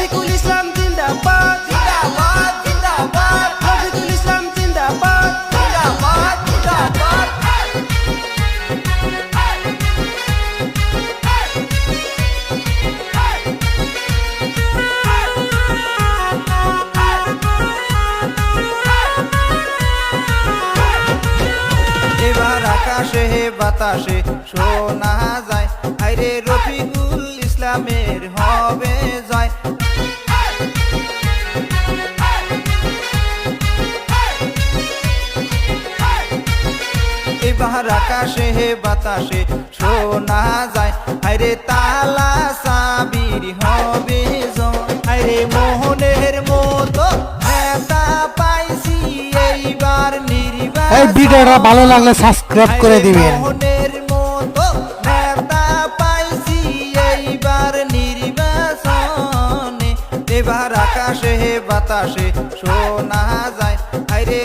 রফিকুল ইসলাম জিন্দাবাদ জিন্দাবাদ জিন্দাবাদ রফিকুল ইসলাম জিন্দাবাদ জিন্দাবাদ জিন্দাবাদ এবার আকাশে বাতাসে শোনা যায় আইরে রফিকুল ইসলামের হবে জয় এবার আকাশে বাতাসে শোনা যায় আইরে তালা সাবির হবে জয় আইরে মোহনের মতো নেতা পাইছি এইবার নির্বাচন এই ভিডিওটা ভালো লাগলে সাবস্ক্রাইব করে দিবেন। মোহনের মতো নেতা পাইছি এইবার নির্বাচনে এবার আকাশে বাতাসে শোনা যায় আইরে